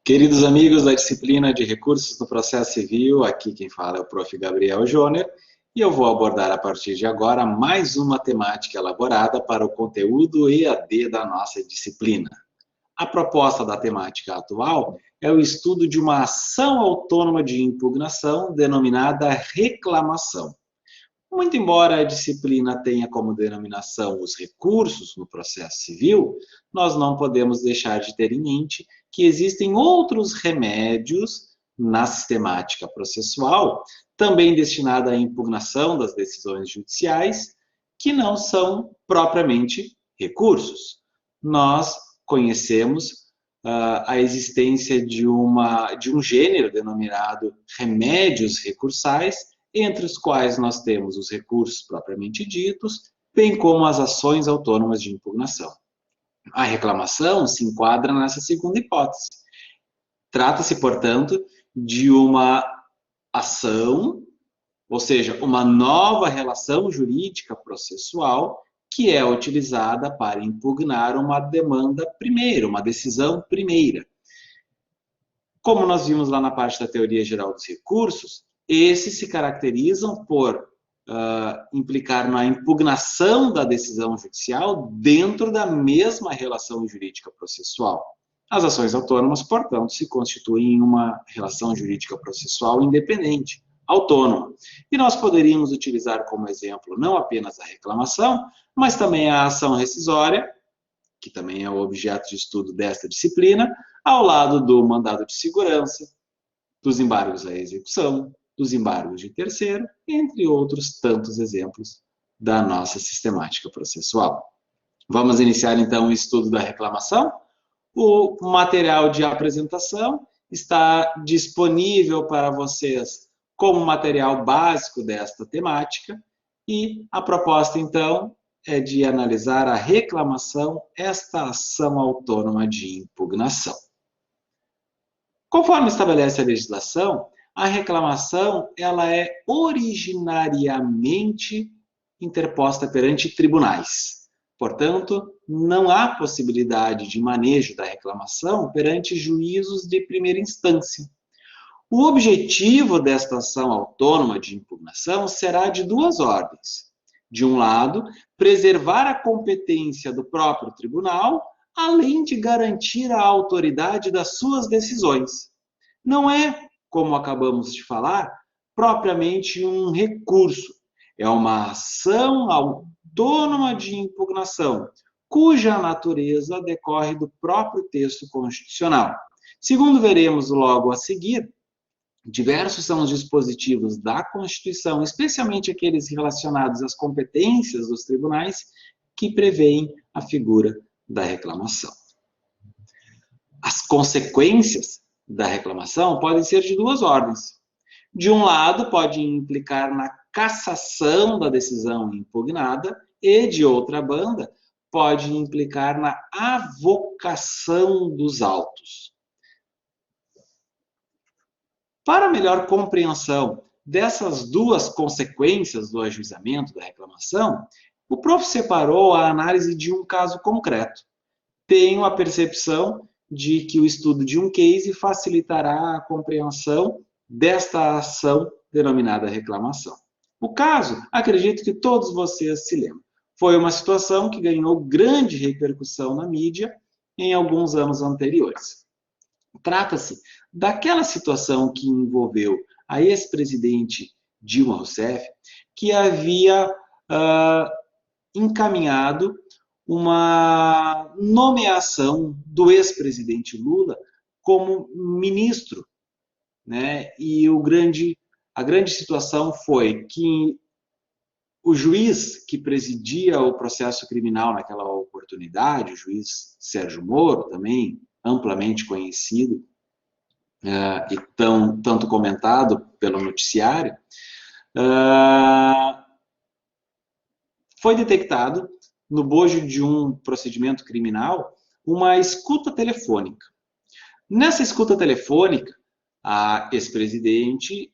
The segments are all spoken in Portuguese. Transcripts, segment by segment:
Queridos amigos da disciplina de Recursos no Processo Civil, aqui quem fala é o Prof. Gabriel Joner, e eu vou abordar a partir de agora mais uma temática elaborada para o conteúdo EAD da nossa disciplina. A proposta da temática atual é o estudo de uma ação autônoma de impugnação denominada reclamação. Muito embora a disciplina tenha como denominação os recursos no processo civil, nós não podemos deixar de ter em mente que existem outros remédios na sistemática processual, também destinada à impugnação das decisões judiciais, que não são propriamente recursos. Nós conhecemos a existência de um gênero denominado remédios recursais, entre os quais nós temos os recursos propriamente ditos, bem como as ações autônomas de impugnação. A reclamação se enquadra nessa segunda hipótese. Trata-se, portanto, de uma ação, ou seja, uma nova relação jurídica processual que é utilizada para impugnar uma demanda primeira, uma decisão primeira. Como nós vimos lá na parte da teoria geral dos recursos, esses se caracterizam por implicar na impugnação da decisão judicial dentro da mesma relação jurídica processual. As ações autônomas, portanto, se constituem em uma relação jurídica processual independente, autônoma. E nós poderíamos utilizar como exemplo não apenas a reclamação, mas também a ação rescisória, que também é o objeto de estudo desta disciplina, ao lado do mandado de segurança, dos embargos à execução, dos embargos de terceiro, entre outros tantos exemplos da nossa sistemática processual. Vamos iniciar então o estudo da reclamação. O material de apresentação está disponível para vocês como material básico desta temática e a proposta então é de analisar a reclamação, esta ação autônoma de impugnação. Conforme estabelece a legislação, a reclamação ela é originariamente interposta perante tribunais. Portanto, não há possibilidade de manejo da reclamação perante juízos de primeira instância. O objetivo desta ação autônoma de impugnação será de duas ordens. De um lado, preservar a competência do próprio tribunal, além de garantir a autoridade das suas decisões. Não é, como acabamos de falar, propriamente um recurso. É uma ação autônoma de impugnação, cuja natureza decorre do próprio texto constitucional. Segundo veremos logo a seguir, diversos são os dispositivos da Constituição, especialmente aqueles relacionados às competências dos tribunais, que prevêem a figura da reclamação. As consequências da reclamação podem ser de duas ordens. De um lado, pode implicar na cassação da decisão impugnada e, de outra banda, pode implicar na avocação dos autos. Para melhor compreensão dessas duas consequências do ajuizamento da reclamação, o prof. Separou a análise de um caso concreto. Tenho a percepção de que o estudo de um case facilitará a compreensão desta ação denominada reclamação. O caso, acredito que todos vocês se lembram, foi uma situação que ganhou grande repercussão na mídia em alguns anos anteriores. Trata-se daquela situação que envolveu a ex-presidente Dilma Rousseff, que havia encaminhado uma nomeação do ex-presidente Lula como ministro, né? E a grande situação foi que o juiz que presidia o processo criminal naquela oportunidade, o juiz Sérgio Moro, também amplamente conhecido e tanto comentado pelo noticiário, foi detectado no bojo de um procedimento criminal uma escuta telefônica. Nessa escuta telefônica, a ex-presidente,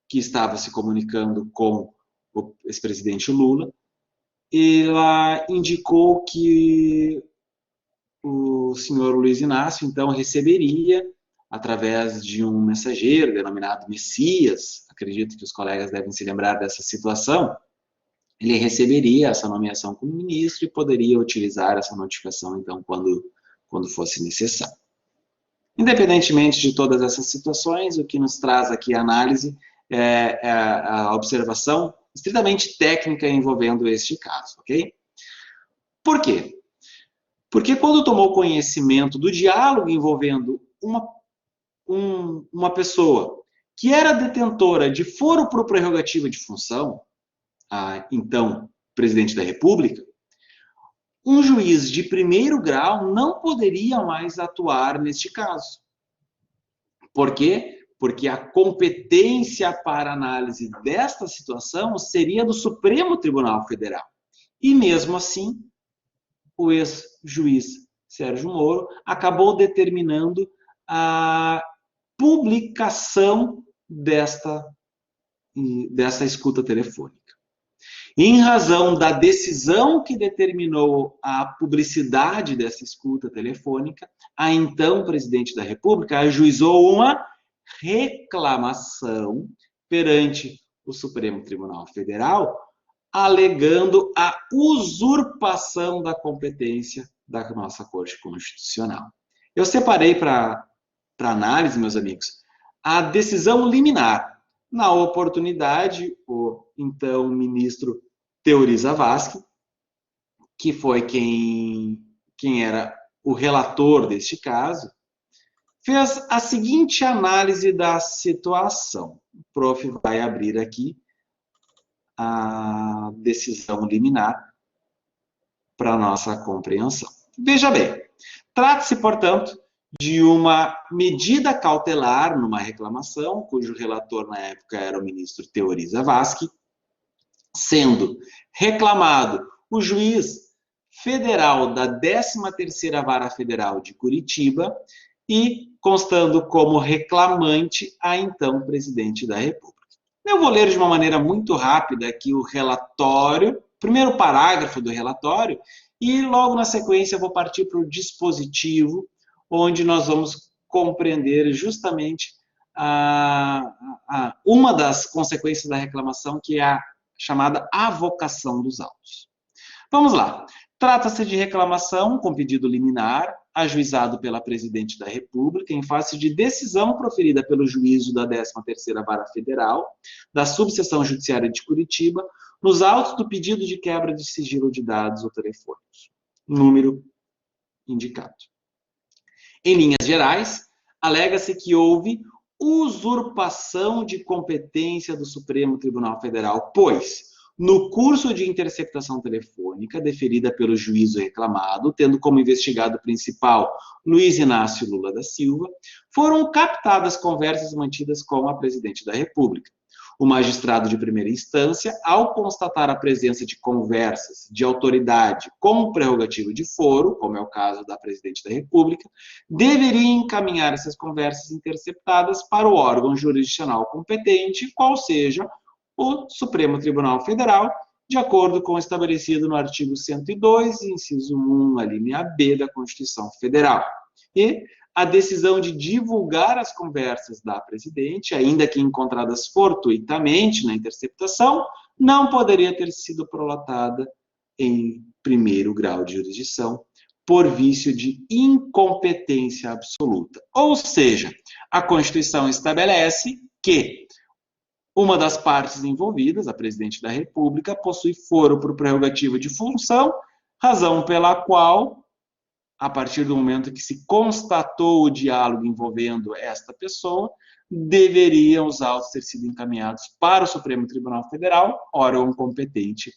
que estava se comunicando com o ex-presidente Lula, ela indicou que o senhor Luiz Inácio, então, receberia através de um mensageiro denominado Messias, acredito que os colegas devem se lembrar dessa situação, ele receberia essa nomeação como ministro e poderia utilizar essa notificação, então, quando fosse necessário. Independentemente de todas essas situações, o que nos traz aqui a análise é a observação estritamente técnica envolvendo este caso, ok? Por quê? Porque quando tomou conhecimento do diálogo envolvendo uma pessoa que era detentora de foro por prerrogativa de função, a então presidente da República, um juiz de primeiro grau não poderia mais atuar neste caso. Por quê? Porque a competência para análise desta situação seria do Supremo Tribunal Federal. E mesmo assim, o ex-juiz Sérgio Moro acabou determinando a publicação desta escuta telefônica. Em razão da decisão que determinou a publicidade dessa escuta telefônica, a então presidente da República ajuizou uma reclamação perante o Supremo Tribunal Federal, alegando a usurpação da competência da nossa Corte Constitucional. Eu separei para análise, meus amigos, a decisão liminar. Na oportunidade, o então ministro Teori Zavascki, que foi quem era o relator deste caso, fez a seguinte análise da situação. O prof. Vai abrir aqui a decisão liminar para nossa compreensão. Veja bem, trata-se, portanto, de uma medida cautelar numa reclamação, cujo relator na época era o ministro Teori Zavascki, sendo reclamado o juiz federal da 13ª Vara Federal de Curitiba e constando como reclamante a então presidente da República. Eu vou ler de uma maneira muito rápida aqui o relatório, primeiro parágrafo do relatório, e logo na sequência eu vou partir para o dispositivo, onde nós vamos compreender justamente uma das consequências da reclamação, que é a chamada avocação dos autos. Vamos lá. Trata-se de reclamação com pedido liminar, ajuizado pela Presidente da República, em face de decisão proferida pelo juízo da 13ª Vara Federal, da Subseção Judiciária de Curitiba, nos autos do pedido de quebra de sigilo de dados ou telefônicos. Número indicado. Em linhas gerais, alega-se que houve usurpação de competência do Supremo Tribunal Federal, pois, no curso de interceptação telefônica deferida pelo juízo reclamado, tendo como investigado principal Luiz Inácio Lula da Silva, foram captadas conversas mantidas com a Presidente da República. O magistrado de primeira instância, ao constatar a presença de conversas de autoridade com prerrogativa de foro, como é o caso da Presidente da República, deveria encaminhar essas conversas interceptadas para o órgão jurisdicional competente, qual seja o Supremo Tribunal Federal, de acordo com o estabelecido no artigo 102, inciso 1, a linha B da Constituição Federal. E a decisão de divulgar as conversas da Presidente, ainda que encontradas fortuitamente na interceptação, não poderia ter sido prolatada em primeiro grau de jurisdição, por vício de incompetência absoluta. Ou seja, a Constituição estabelece que uma das partes envolvidas, a Presidente da República, possui foro por prerrogativa de função, razão pela qual, a partir do momento que se constatou o diálogo envolvendo esta pessoa, deveriam os autos ter sido encaminhados para o Supremo Tribunal Federal, órgão competente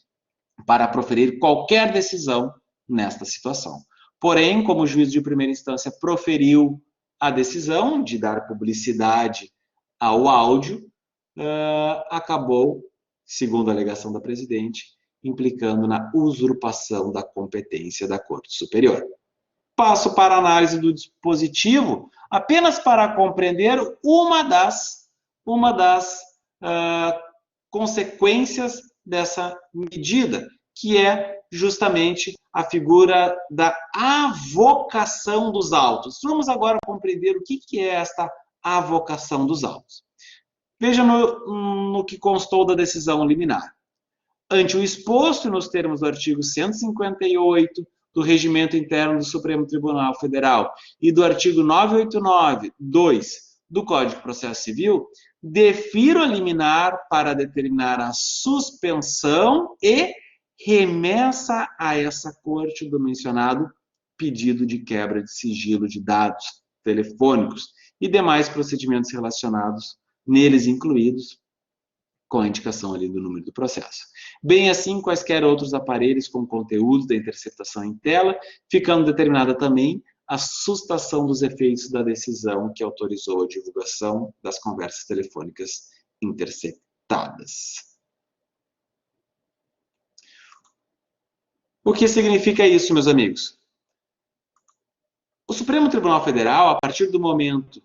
para proferir qualquer decisão nesta situação. Porém, como o juiz de primeira instância proferiu a decisão de dar publicidade ao áudio, acabou, segundo a alegação da Presidente, implicando na usurpação da competência da Corte Superior. Passo para a análise do dispositivo, apenas para compreender uma das consequências dessa medida, que é justamente a figura da avocação dos autos. Vamos agora compreender o que é esta avocação dos autos. Veja no que constou da decisão liminar. Ante o exposto nos termos do artigo 158 do Regimento Interno do Supremo Tribunal Federal e do artigo 989-2 do Código de Processo Civil, defiro a liminar para determinar a suspensão e remessa a essa corte do mencionado pedido de quebra de sigilo de dados telefônicos e demais procedimentos relacionados, neles incluídos, com a indicação ali do número do processo. Bem assim, quaisquer outros aparelhos com conteúdo da interceptação em tela, ficando determinada também a sustação dos efeitos da decisão que autorizou a divulgação das conversas telefônicas interceptadas. O que significa isso, meus amigos? O Supremo Tribunal Federal, a partir do momento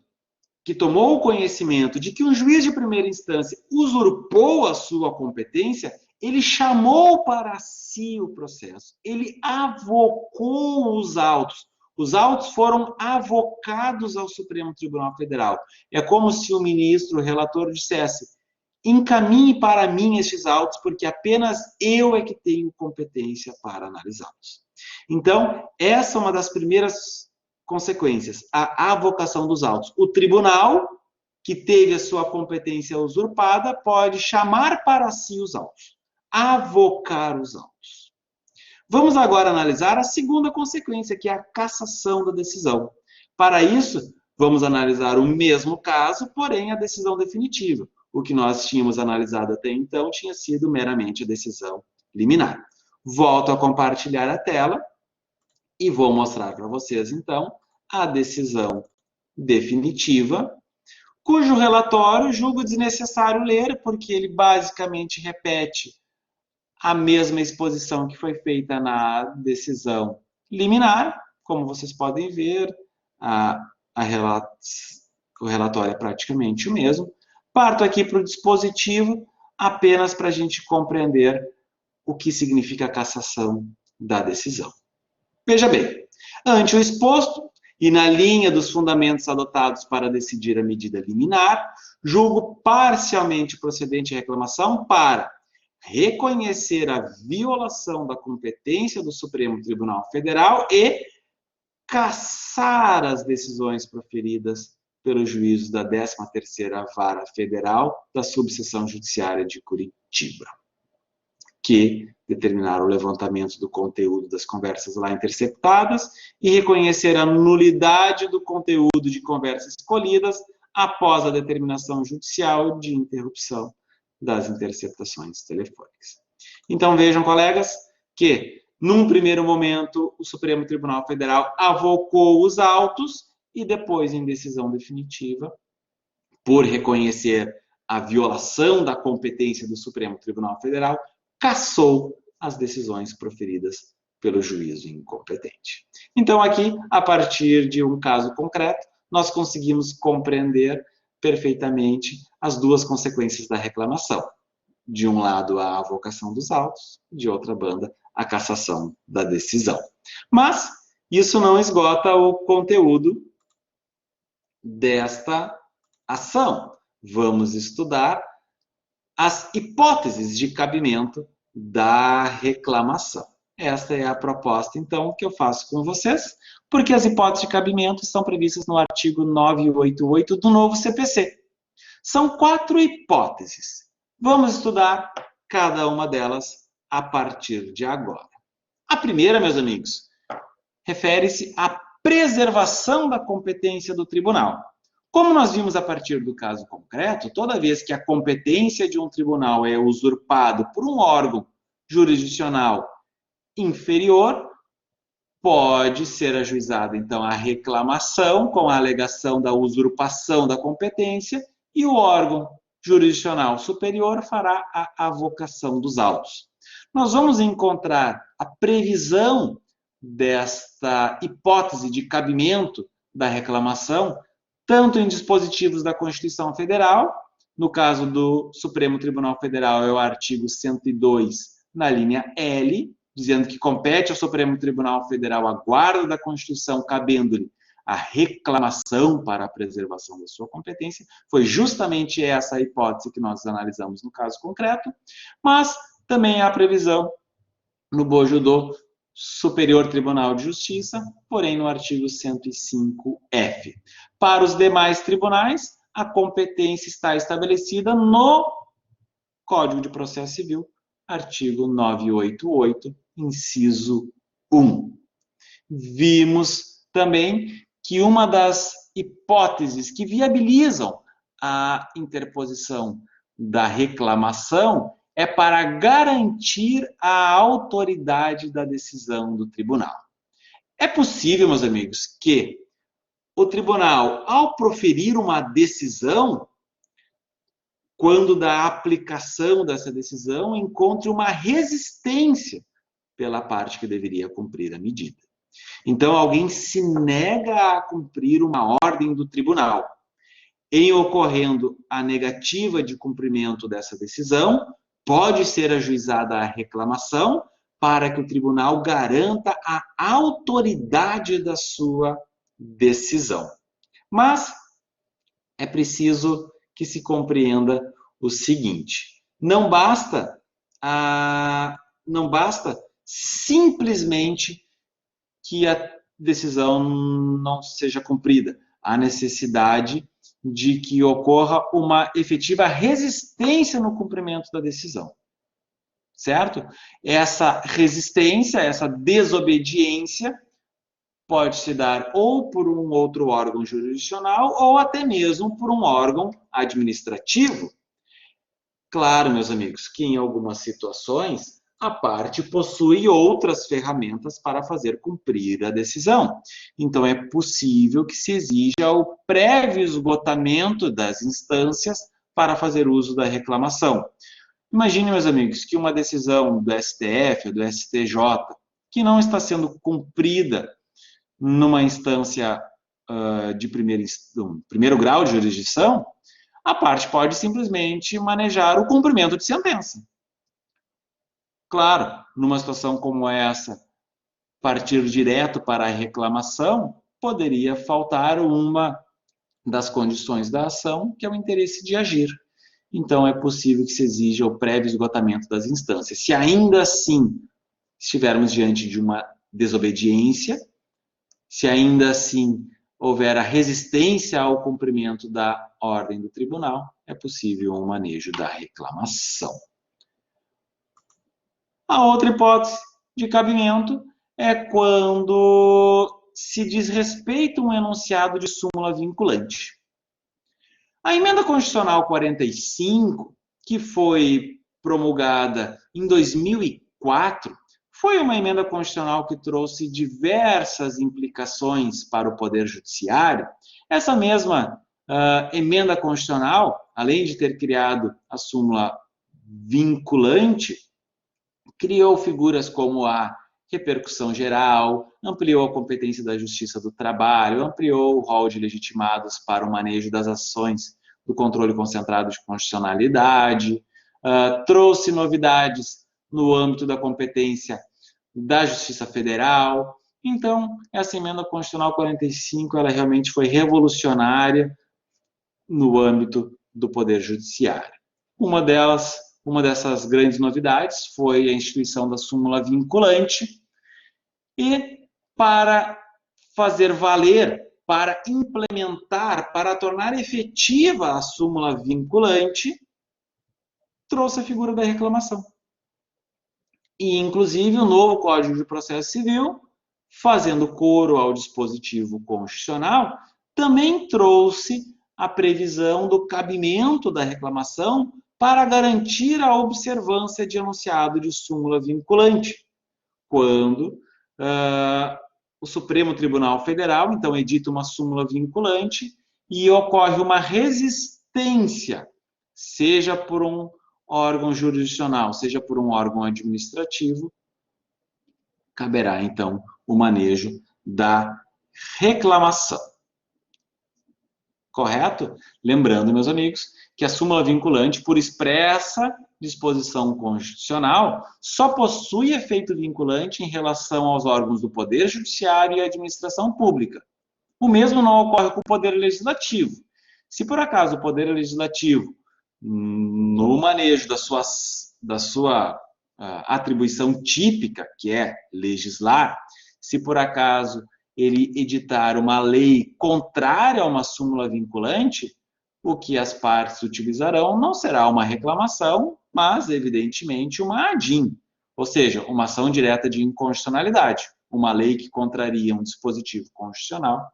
que tomou o conhecimento de que um juiz de primeira instância usurpou a sua competência, ele chamou para si o processo, ele avocou os autos. Os autos foram avocados ao Supremo Tribunal Federal. É como se o ministro, o relator, dissesse: encaminhe para mim estes autos, porque apenas eu é que tenho competência para analisá-los. Então, essa é uma das primeiras consequências, a avocação dos autos. O tribunal, que teve a sua competência usurpada, pode chamar para si os autos, avocar os autos. Vamos agora analisar a segunda consequência, que é a cassação da decisão. Para isso, vamos analisar o mesmo caso, porém a decisão definitiva. O que nós tínhamos analisado até então tinha sido meramente a decisão liminar. Volto a compartilhar a tela e vou mostrar para vocês, então, a decisão definitiva, cujo relatório julgo desnecessário ler, porque ele basicamente repete a mesma exposição que foi feita na decisão liminar. Como vocês podem ver, o relatório é praticamente o mesmo. Parto aqui para o dispositivo, apenas para a gente compreender o que significa a cassação da decisão. Veja bem, ante o exposto e na linha dos fundamentos adotados para decidir a medida liminar, julgo parcialmente procedente a reclamação para reconhecer a violação da competência do Supremo Tribunal Federal e cassar as decisões proferidas pelos juízos da 13ª Vara Federal da Subseção Judiciária de Curitiba, que determinaram o levantamento do conteúdo das conversas lá interceptadas e reconhecer a nulidade do conteúdo de conversas escolhidas após a determinação judicial de interrupção das interceptações telefônicas. Então vejam, colegas, que num primeiro momento o Supremo Tribunal Federal avocou os autos e depois, em decisão definitiva, por reconhecer a violação da competência do Supremo Tribunal Federal, cassou as decisões proferidas pelo juízo incompetente. Então, aqui, a partir de um caso concreto, nós conseguimos compreender perfeitamente as duas consequências da reclamação. De um lado, a avocação dos autos, de outra banda, a cassação da decisão. Mas isso não esgota o conteúdo desta ação. Vamos estudar as hipóteses de cabimento da reclamação. Esta é a proposta, então, que eu faço com vocês, porque as hipóteses de cabimento estão previstas no artigo 988 do novo CPC. São 4 hipóteses. Vamos estudar cada uma delas a partir de agora. A primeira, meus amigos, refere-se à preservação da competência do tribunal. Como nós vimos a partir do caso concreto, toda vez que a competência de um tribunal é usurpada por um órgão jurisdicional inferior, pode ser ajuizada, então, a reclamação com a alegação da usurpação da competência e o órgão jurisdicional superior fará a avocação dos autos. Nós vamos encontrar a previsão desta hipótese de cabimento da reclamação tanto em dispositivos da Constituição Federal, no caso do Supremo Tribunal Federal é o artigo 102, na linha L, dizendo que compete ao Supremo Tribunal Federal a guarda da Constituição, cabendo-lhe a reclamação para a preservação da sua competência. Foi justamente essa a hipótese que nós analisamos no caso concreto, mas também há previsão no bojo do Superior Tribunal de Justiça, porém no artigo 105F. Para os demais tribunais, a competência está estabelecida no Código de Processo Civil, artigo 988, inciso 1. Vimos também que uma das hipóteses que viabilizam a interposição da reclamação é para garantir a autoridade da decisão do tribunal. É possível, meus amigos, que o tribunal, ao proferir uma decisão, quando da aplicação dessa decisão, encontre uma resistência pela parte que deveria cumprir a medida. Então, alguém se nega a cumprir uma ordem do tribunal. Em ocorrendo a negativa de cumprimento dessa decisão, pode ser ajuizada a reclamação para que o tribunal garanta a autoridade da sua decisão. Mas é preciso que se compreenda o seguinte: não basta simplesmente que a decisão não seja cumprida. Há necessidade de que ocorra uma efetiva resistência no cumprimento da decisão. Certo? Essa resistência, essa desobediência, pode se dar ou por um outro órgão jurisdicional ou até mesmo por um órgão administrativo. Claro, meus amigos, que em algumas situações a parte possui outras ferramentas para fazer cumprir a decisão. Então, é possível que se exija o prévio esgotamento das instâncias para fazer uso da reclamação. Imagine, meus amigos, que uma decisão do STF ou do STJ que não está sendo cumprida numa instância de primeiro grau de jurisdição, a parte pode simplesmente manejar o cumprimento de sentença. Claro, numa situação como essa, partir direto para a reclamação poderia faltar uma das condições da ação, que é o interesse de agir. Então, é possível que se exija o prévio esgotamento das instâncias. Se ainda assim estivermos diante de uma desobediência, se ainda assim houver a resistência ao cumprimento da ordem do tribunal, é possível o manejo da reclamação. A outra hipótese de cabimento é quando se desrespeita um enunciado de súmula vinculante. A Emenda Constitucional 45, que foi promulgada em 2004, foi uma emenda constitucional que trouxe diversas implicações para o Poder Judiciário. Essa mesma emenda constitucional, além de ter criado a súmula vinculante, criou figuras como a repercussão geral, ampliou a competência da Justiça do Trabalho, ampliou o rol de legitimados para o manejo das ações do controle concentrado de constitucionalidade, trouxe novidades no âmbito da competência da Justiça Federal. Então, essa Emenda Constitucional 45, ela realmente foi revolucionária no âmbito do Poder Judiciário. Uma dessas grandes novidades foi a instituição da súmula vinculante, e para fazer valer, para implementar, para tornar efetiva a súmula vinculante, trouxe a figura da reclamação. E, inclusive, o novo Código de Processo Civil, fazendo coro ao dispositivo constitucional, também trouxe a previsão do cabimento da reclamação para garantir a observância de enunciado de súmula vinculante, quando o Supremo Tribunal Federal, então, edita uma súmula vinculante e ocorre uma resistência, seja por um órgão jurisdicional, seja por um órgão administrativo, caberá, então, o manejo da reclamação. correto? Lembrando, meus amigos, que a súmula vinculante, por expressa disposição constitucional, só possui efeito vinculante em relação aos órgãos do Poder Judiciário e administração pública. O mesmo não ocorre com o Poder Legislativo. Se por acaso o Poder Legislativo, no manejo da sua atribuição típica, que é legislar, se por acaso ele editar uma lei contrária a uma súmula vinculante, o que as partes utilizarão não será uma reclamação, mas, evidentemente, uma ADIM, ou seja, uma ação direta de inconstitucionalidade. Uma lei que contraria um dispositivo constitucional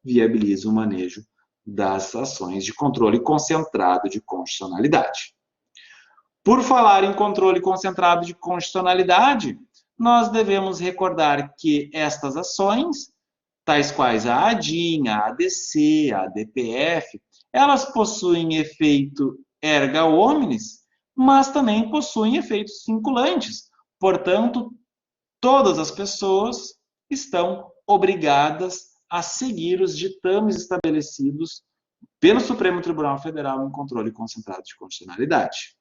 viabiliza o manejo das ações de controle concentrado de constitucionalidade. Por falar em controle concentrado de constitucionalidade, nós devemos recordar que estas ações, tais quais a ADIM, a ADC, a ADPF, elas possuem efeito erga omnes, mas também possuem efeitos vinculantes. Portanto, todas as pessoas estão obrigadas a seguir os ditames estabelecidos pelo Supremo Tribunal Federal em controle concentrado de constitucionalidade.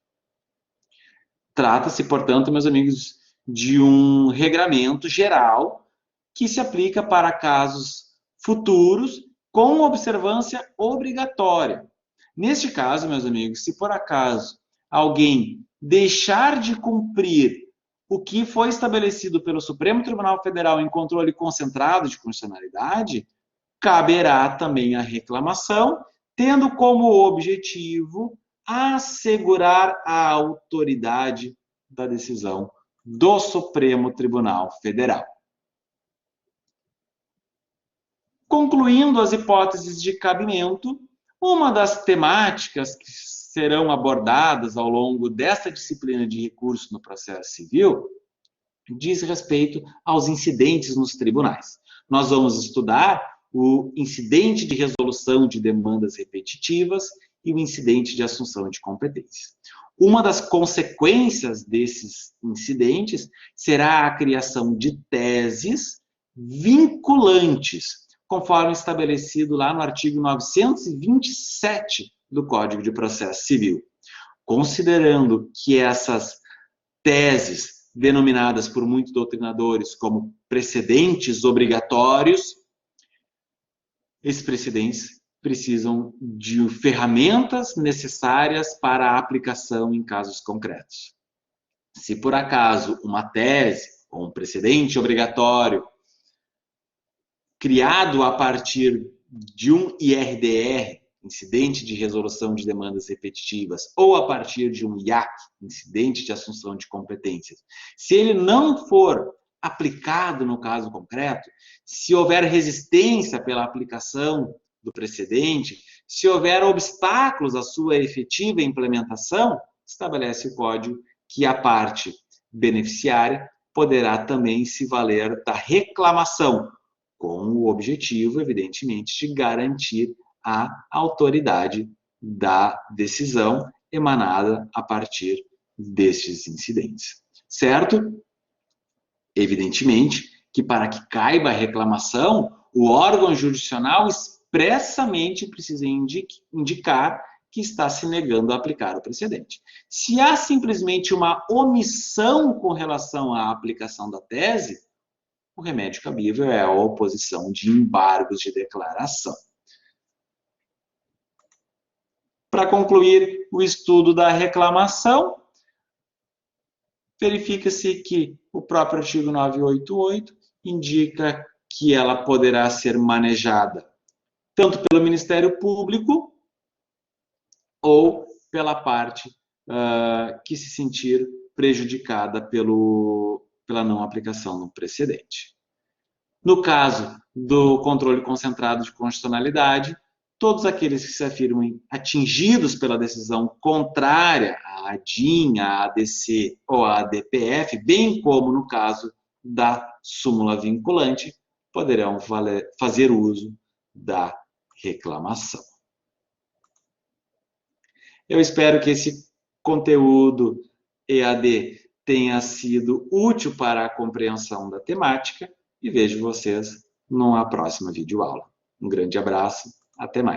Trata-se, portanto, meus amigos, de um regramento geral que se aplica para casos futuros com observância obrigatória. Neste caso, meus amigos, se por acaso alguém deixar de cumprir o que foi estabelecido pelo Supremo Tribunal Federal em controle concentrado de constitucionalidade, caberá também a reclamação, tendo como objetivo assegurar a autoridade da decisão do Supremo Tribunal Federal. Concluindo as hipóteses de cabimento, uma das temáticas que serão abordadas ao longo desta disciplina de recurso no processo civil diz respeito aos incidentes nos tribunais. Nós vamos estudar o incidente de resolução de demandas repetitivas e o incidente de assunção de competências. Uma das consequências desses incidentes será a criação de teses vinculantes, conforme estabelecido lá no artigo 927 do Código de Processo Civil. Considerando que essas teses, denominadas por muitos doutrinadores como precedentes obrigatórios, esses precedentes precisam de ferramentas necessárias para a aplicação em casos concretos. Se por acaso uma tese ou um precedente obrigatório criado a partir de um IRDR, incidente de resolução de demandas repetitivas, ou a partir de um IAC, incidente de assunção de competências, se ele não for aplicado no caso concreto, se houver resistência pela aplicação do precedente, se houver obstáculos à sua efetiva implementação, estabelece o código que a parte beneficiária poderá também se valer da reclamação, com o objetivo, evidentemente, de garantir a autoridade da decisão emanada a partir destes incidentes. Certo? Evidentemente que para que caiba a reclamação, o órgão jurisdicional expressamente precisa indicar que está se negando a aplicar o precedente. Se há simplesmente uma omissão com relação à aplicação da tese, o remédio cabível é a oposição de embargos de declaração. Para concluir o estudo da reclamação, verifica-se que o próprio artigo 988 indica que ela poderá ser manejada tanto pelo Ministério Público ou pela parte que se sentir prejudicada pela não aplicação no precedente. No caso do controle concentrado de constitucionalidade, todos aqueles que se afirmem atingidos pela decisão contrária à ADIM, à ADC ou à ADPF, bem como no caso da súmula vinculante, poderão fazer uso da reclamação. Eu espero que esse conteúdo EAD tenha sido útil para a compreensão da temática e vejo vocês numa próxima videoaula. Um grande abraço, até mais.